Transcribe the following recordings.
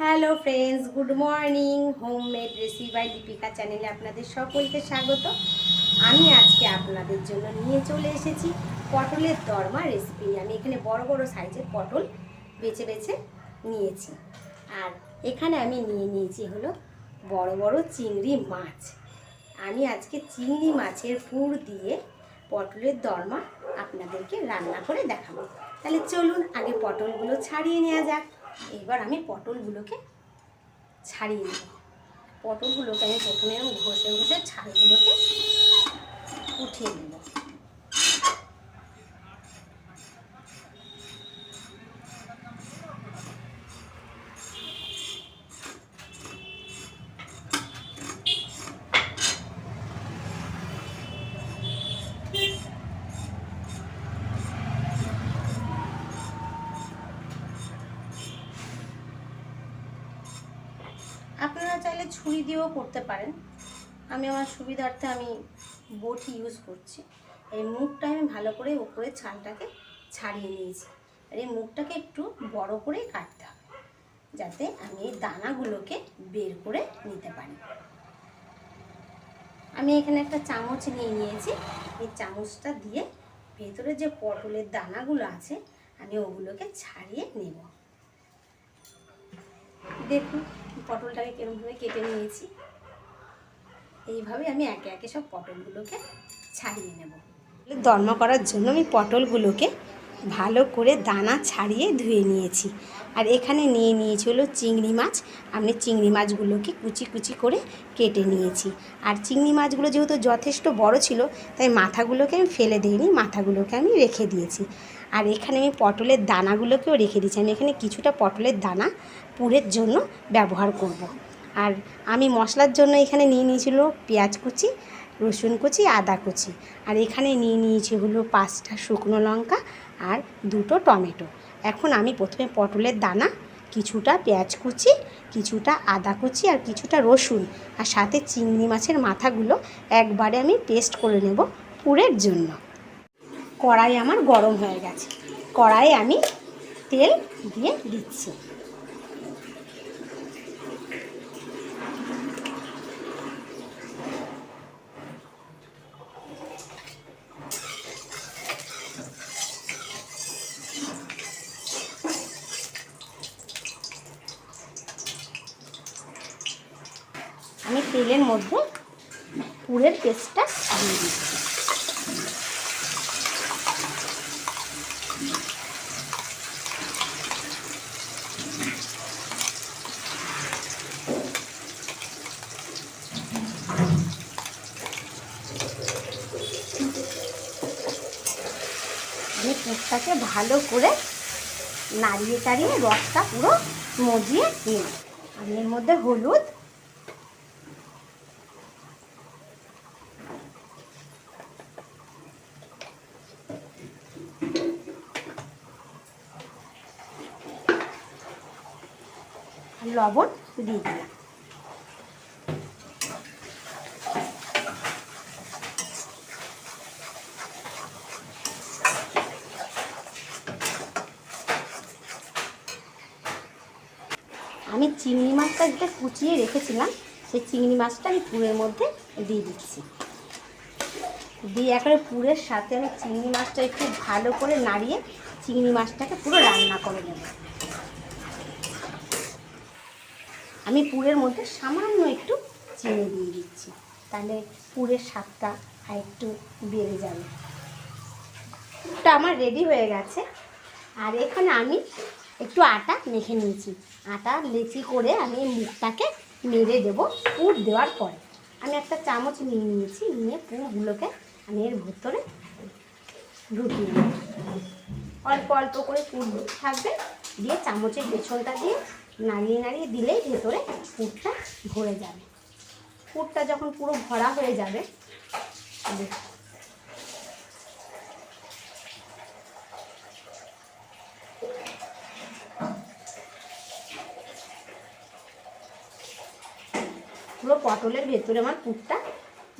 Hello friends, good morning. Homemade recipe by Lipika চ্যানেলে আপনাদের সকলকে স্বাগত। আমি আজকে আপনাদের জন্য নিয়ে চলে এসেছি পটলের দরমা রেসিপি। আমি এখানে বড় বড় সাইজের পটল বেছে বেছে নিয়েছি, আর এখানে আমি নিয়েছি হলো বড় বড় চিংড়ি মাছ। আমি আজকে চিংড়ি মাছের পুর দিয়ে পটলের দরমা আপনাদেরকে রান্না করে দেখাবো। তাহলে চলুন আগে পটলগুলো ছাড়িয়ে নেওয়া যাক। এবার আমি পটলগুলোকে ছাড়িয়ে নেব। পটলগুলোকে আমি প্রথমে ঘষে ঘষে ছালগুলোকে উঠিয়ে নেব। আপনারা চাইলে ছুরি দিয়েও করতে পারেন। আমি আমার সুবিধার্থে আমি বটি ইউজ করছি। এই মুখটা আমি ভালো করে উপরে ছালটাকে ছাড়িয়ে নিয়েছি, আর এই মুখটাকে একটু বড় করে কাটতে হবে যাতে আমি এই দানাগুলোকে বের করে নিতে পারি। আমি এখানে একটা চামচ নিয়ে নিয়েছি। এই চামচটা দিয়ে ভেতরে যে পটলের দানাগুলো আছে আমি ওগুলোকে ছাড়িয়ে নেব। দেখুন পটলটাকে কিরকমভাবে কেটে নিয়েছি। এইভাবে আমি একে একে সব পটলগুলোকে ছাড়িয়ে নেব। দরমা করার জন্য আমি পটলগুলোকে ভালো করে দানা ছাড়িয়ে ধুয়ে নিয়েছি। আর এখানে নিয়েছি হলো চিংড়ি মাছ। আমি চিংড়ি মাছগুলোকে কুচি কুচি করে কেটে নিয়েছি। আর চিংড়ি মাছগুলো যেহেতু যথেষ্ট বড় ছিল, তাই মাথাগুলোকে আমি ফেলে দিইনি, মাথাগুলোকে আমি রেখে দিয়েছি। আর এখানে আমি পটলের দানাগুলোকেও রেখে দিয়েছি। আমি এখানে কিছুটা পটলের দানা পুরের জন্য ব্যবহার করব। আর আমি মশলার জন্য এখানে নিয়েছিল পেঁয়াজ কুচি, রসুন কুচি, আদা কুচি। আর এখানে নিয়েছি হলো 5টা শুকনো লঙ্কা আর 2টো টমেটো। এখন আমি প্রথমে পটলের দানা, কিছুটা পেঁয়াজ কুচি, কিছুটা আদা কুচি আর কিছুটা রসুন আর সাথে চিংড়ি মাছের মাথাগুলো একবারে আমি পেস্ট করে নেব পুরের জন্য। কড়াই আমার গরম হয়ে গেছে। কড়াইয়ে আমি তেল দিয়ে দিচ্ছি। আমি তেলের মধ্যে পুরের পেস্টটা দিয়ে দিচ্ছি। আমি পুরটাকে ভালো করে নাড়িয়ে চাড়িয়ে রসটা পুরো মজিয়ে নিই। আমি এর মধ্যে হলুদ, লবণ দিয়ে দিলাম। আমি চিংড়ি মাছটা যেটা কুচিয়ে রেখেছিলাম সেই চিংড়ি মাছটা আমি পুরের মধ্যে দিয়ে দিচ্ছি। দিয়ে একেবারে পুরের সাথে আমি চিংড়ি মাছটা একটু ভালো করে নাড়িয়ে চিংড়ি মাছটাকে পুরো রান্না করে নেব। আমি পুরের মধ্যে সামান্য একটু চিনি দিয়ে দিচ্ছি, তাহলে পুরের স্বাদটা আর একটু বেড়ে যাবে। পুরটা আমার রেডি হয়ে গেছে। আর এখানে আমি একটু আটা মেখে নিয়েছি। আটা লেচি করে আমি মুখটাকে মেরে দেব পুর দেওয়ার পরে। আমি একটা চামচ নিয়ে নিয়েছি, নিয়ে পুরগুলোকে আমি এর ভেতরে ঢুকিয়ে নেব। অল্প অল্প করে পুর থাকবে, দিয়ে চামচের পেছনটা দিয়ে নাড়িয়ে নাড়িয়ে দিলেই ভেতরে পুরটা ভরে যাবে। পুরটা যখন পুরো ভরা হয়ে যাবে, পুরো পটলের ভেতরে আমার পুরটা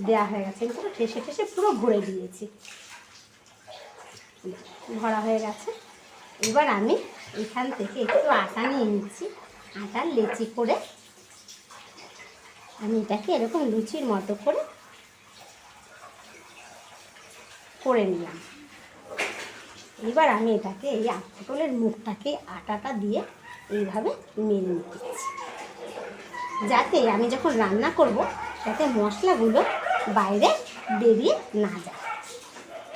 দেওয়া হয়ে গেছে। পুরো ঠেসে ঠেসে পুরো ভরে দিয়েছি, ভরা হয়ে গেছে। এবার আমি এখান থেকে একটু আটা নিয়ে নিচ্ছি। আটার লেচি করে আমি এটাকে এরকম লুচির মতো করে নিলাম। এবার আমি এটাকে এই পটলের মুখটাকে আটাটা দিয়ে এইভাবে মেরে নিচ্ছি, যাতে আমি যখন রান্না করব যাতে মশলাগুলো বাইরে বেরিয়ে না যায়।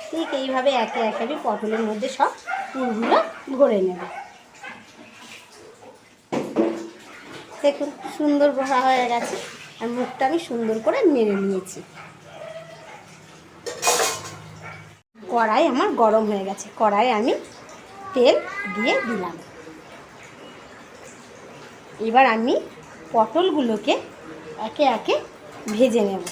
ঠিক এইভাবে একে একে আমি পটলের মধ্যে সব পুরগুলো ভরে নেব। দেখুন সুন্দর ভরা হয়ে গেছে, আর মুখটা আমি সুন্দর করে মেরে নিয়েছি। কড়াই আমার গরম হয়ে গেছে, কড়াই আমি তেল দিয়ে দিলাম। এবার আমি পটলগুলোকে একে একে ভেজে নেব।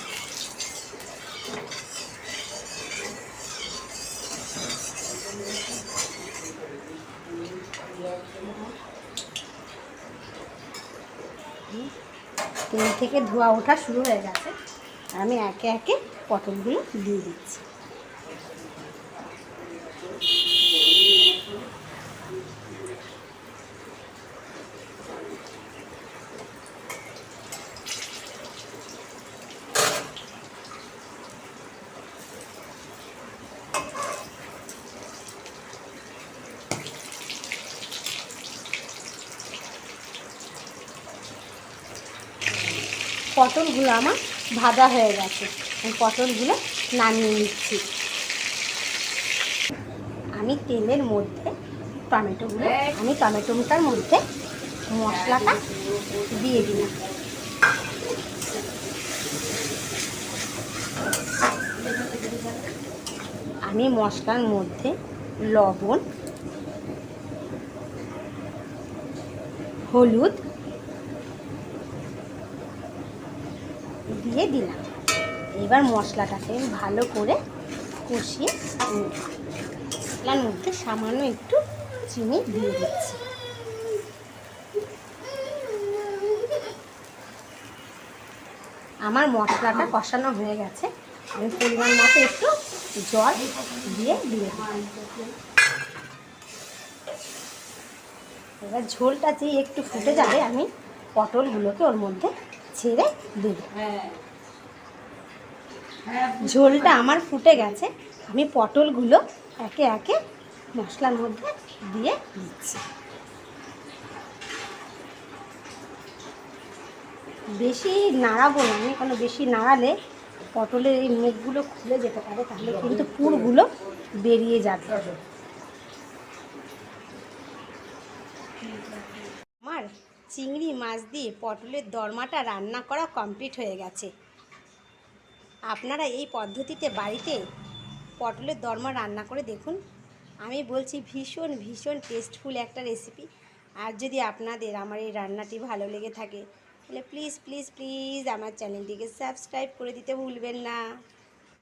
তেল থেকে ধোঁয়া ওঠা শুরু হয়ে গেছে, আর আমি একে একে পটলগুলো দিয়ে দিচ্ছি। পটলগুলো আমার ভাজা হয়ে গেছে, পটলগুলো নামিয়ে নিচ্ছি। আমি তেলের মধ্যে টমেটোটার মধ্যে মশলাটা দিয়ে দিলাম। আমি মশলার মধ্যে লবণ, হলুদ দিয়ে দিলাম। এবার মশলাটাকে ভালো করে কষিয়ে মশলার মধ্যে সামান্য একটু চিনি দিয়ে দিচ্ছি। আমার মশলাটা কষানো হয়ে গেছে, আমি পরিমাণ মতো একটু জল দিয়ে দিলাম। এবার ঝোলটা যে একটু ফুটে যাবে আমি পটলগুলোকে ওর মধ্যে ছেড়ে দেব। ঝোলটা আমার ফুটে গেছে, আমি পটলগুলো একে একে মশলার মধ্যে দিয়ে দিচ্ছি। বেশি নাড়াবো না আমি, কারণ বেশি নাড়ালে পটলের এই মুখগুলো খুলে যেতে পারে, তাহলে কিন্তু পুরগুলো বেরিয়ে যাবে। আমার চিংড়ি মাছ দিয়ে পটলের দরমাটা রান্না করা কমপ্লিট হয়ে গেছে। আপনারা এই পদ্ধতিতে বাড়িতে পটলের দরমা রান্না করে দেখুন। আমি বলছি ভীষণ ভীষণ টেস্টফুল একটা রেসিপি। আর যদি আপনাদের আমার এই রান্নাটি ভালো লেগে থাকে তাহলে প্লিজ প্লিজ প্লিজ আমার চ্যানেলটিকে সাবস্ক্রাইব করে দিতে ভুলবেন না।